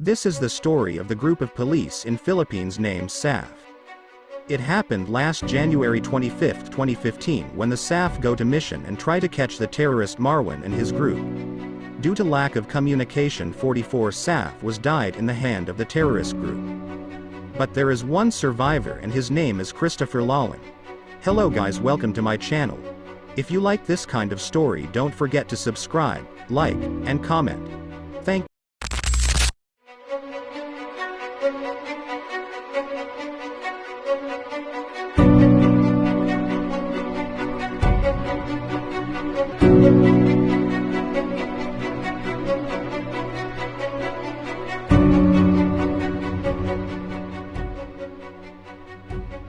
This is the story of the group of police in Philippines named SAF. It happened last January 25, 2015 when the SAF go to mission and try to catch the terrorist Marwan and his group. Due to lack of communication, 44 SAF was died in the hand of the terrorist group. But there is one survivor and his name is Christopher Lawlin. Hello guys, welcome to my channel. If you like this kind of story, don't forget to subscribe, like, and comment. Thank you.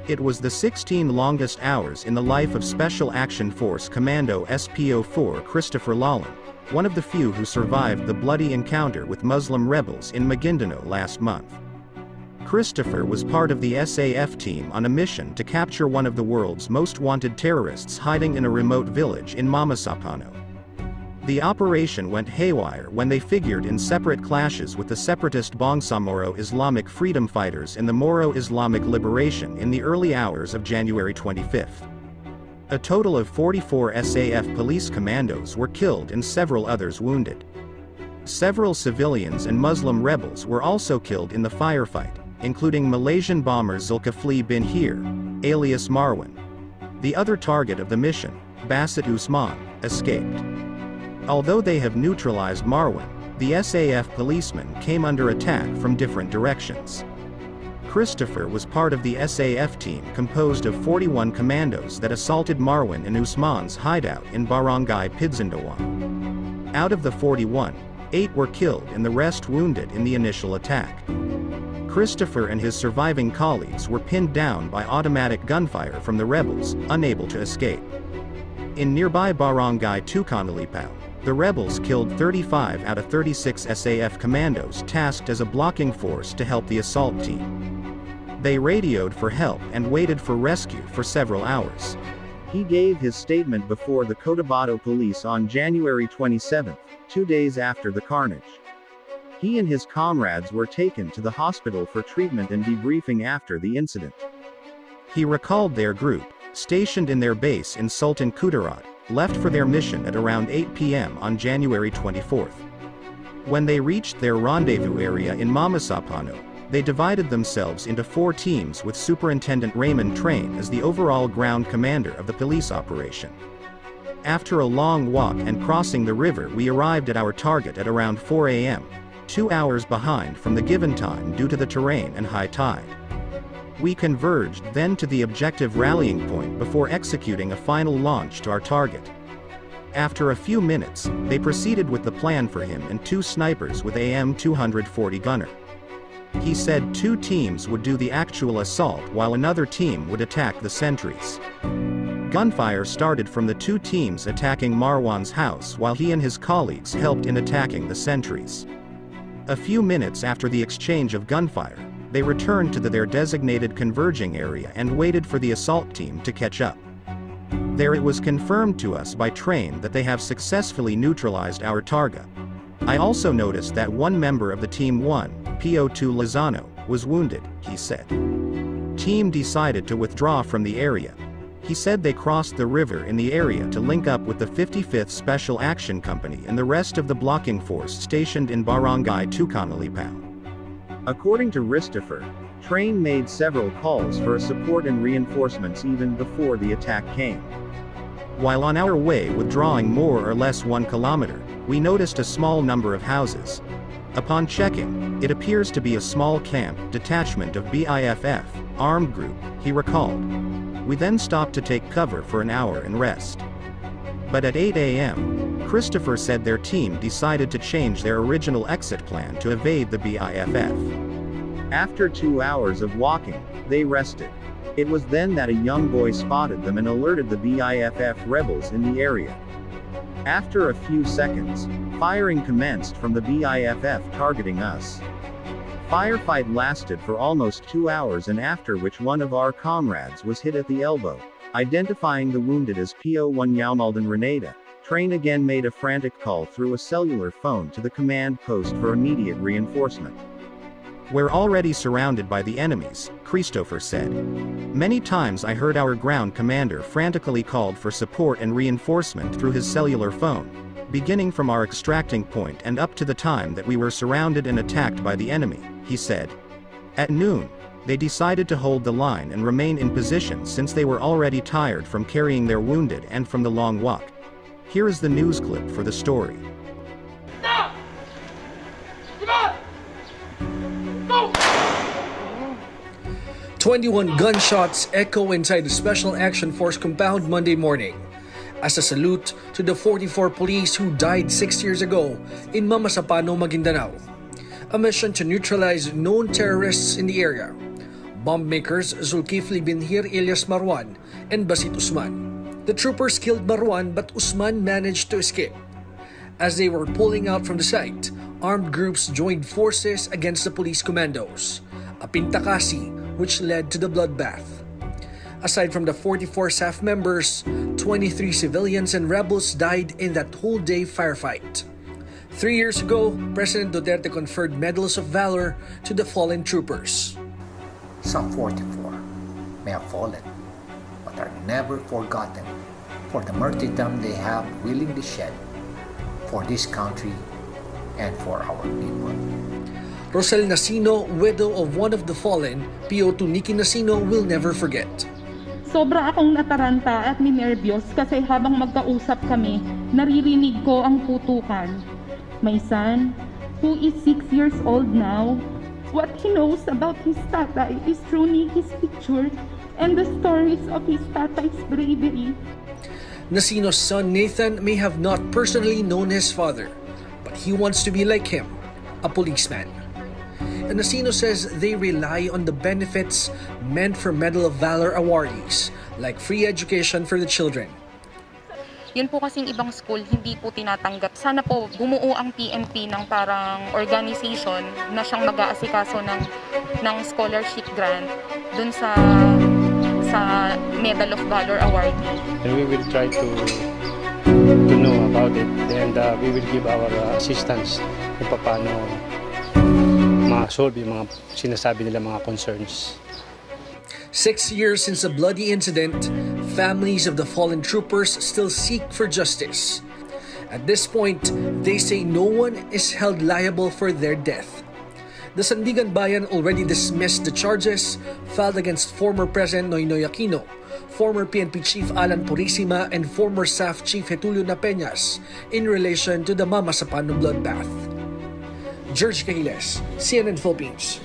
It was the 16 longest hours in the life of Special Action Force Commando SAF44 Christopher Lawlin, one of the few who survived the bloody encounter with Muslim rebels in Maguindanao last month. Christopher was part of the SAF team on a mission to capture one of the world's most wanted terrorists hiding in a remote village in Mamasapano. The operation went haywire when they figured in separate clashes with the separatist Moro Islamic freedom fighters in the Moro Islamic Liberation in the early hours of January 25. A total of 44 SAF police commandos were killed and several others wounded. Several civilians and Muslim rebels were also killed in the firefight, including Malaysian bomber Zulkifli Abdhir, alias Marwan. The other target of the mission, Basit Usman, escaped. Although they have neutralized Marwan, the SAF policemen came under attack from different directions. Christopher was part of the SAF team composed of 41 commandos that assaulted Marwan and Usman's hideout in Barangay Pidzindawang. Out of the 41, 8 were killed and the rest wounded in the initial attack. Christopher and his surviving colleagues were pinned down by automatic gunfire from the rebels, unable to escape. In nearby Barangay Tukanalipao, the rebels killed 35 out of 36 SAF commandos tasked as a blocking force to help the assault team. They radioed for help and waited for rescue for several hours. He gave his statement before the Cotabato police on January 27, 2 days after the carnage. He and his comrades were taken to the hospital for treatment and debriefing after the incident. He recalled their group, stationed in their base in Sultan Kudarat, left for their mission at around 8 p.m. on January 24. When they reached their rendezvous area in Mamasapano, they divided themselves into 4 teams with Superintendent Raymond Train as the overall ground commander of the police operation. After a long walk and crossing the river, we arrived at our target at around 4 a.m., 2 hours behind from the given time due to the terrain and high tide. We converged then to the objective rallying point before executing a final launch to our target. After a few minutes, they proceeded with the plan for him and 2 snipers with AM-240 gunner. He said 2 teams would do the actual assault while another team would attack the sentries. Gunfire started from the 2 teams attacking Marwan's house while he and his colleagues helped in attacking the sentries. A few minutes after the exchange of gunfire, they returned to their designated converging area and waited for the assault team to catch up. There it was confirmed to us by Train that they have successfully neutralized our target. I also noticed that one member of the Team 1, PO2 Lozano, was wounded, he said. Team decided to withdraw from the area. He said they crossed the river in the area to link up with the 55th Special Action Company and the rest of the blocking force stationed in Barangay Tukanalipao. According to Christopher, Train made several calls for support and reinforcements even before the attack came. While on our way withdrawing more or less 1 kilometer, we noticed a small number of houses. Upon checking, it appears to be a small camp detachment of BIFF, armed group, he recalled. We then stopped to take cover for an hour and rest. But at 8 a.m., Christopher said their team decided to change their original exit plan to evade the BIFF. After 2 hours of walking, they rested. It was then that a young boy spotted them and alerted the BIFF rebels in the area. After a few seconds, firing commenced from the BIFF targeting us. Firefight lasted for almost 2 hours, and after which one of our comrades was hit at the elbow, identifying the wounded as PO1 Yaumaldan Renata. Train again made a frantic call through a cellular phone to the command post for immediate reinforcement. "We're already surrounded by the enemies," Christopher said. "Many times I heard our ground commander frantically called for support and reinforcement through his cellular phone, beginning from our extracting point and up to the time that we were surrounded and attacked by the enemy," he said. At noon, they decided to hold the line and remain in position since they were already tired from carrying their wounded and from the long walk. Here is the news clip for the story. 21 gunshots echo inside the Special Action Force compound Monday morning as a salute to the 44 police who died 6 years ago in Mamasapano, Maguindanao. A mission to neutralize known terrorists in the area. Bomb makers Zulkifli Abdhir alias Marwan and Basit Usman. The troopers killed Marwan but Usman managed to escape. As they were pulling out from the site, armed groups joined forces against the police commandos, a pintakasi which led to the bloodbath. Aside from the 44 SAF members, 23 civilians and rebels died in that whole-day firefight. 3 years ago, President Duterte conferred medals of valor to the fallen troopers. Some 44 may have fallen, but are never forgotten for the martyrdom they have willingly shed for this country and for our people. Rosel Nasino, widow of one of the fallen, PO2 Nikki Nasino, will never forget. Sobra akong nataranta at ninervyos kasi habang magkausap kami, naririnig ko ang putukan. My son, who is 6 years old now, what he knows about his tatay is through Nikki's picture and the stories of his tatay's bravery. Nasino's son Nathan may have not personally known his father, but he wants to be like him, a policeman. And Nasino says they rely on the benefits meant for Medal of Valor awardees, like free education for the children. Yun po kasing ibang school hindi po tinatanggap. Sana po bumuo ang PNP ng parang organization na siyang mag-aasikaso ng scholarship grant dun sa Medal of Valor awardee. And we will try to know about it, and we will give our assistance kung paano ma-solve yung mga sinasabi nila mga concerns. 6 years since the bloody incident, families of the fallen troopers still seek for justice. At this point, they say no one is held liable for their death. The Sandigan Bayan already dismissed the charges filed against former President Noynoy Aquino, former PNP Chief Alan Purisima, and former SAF Chief Getulio Napeñas in relation to the Mamasapano bloodbath. George Cahiles, CNN Philippines.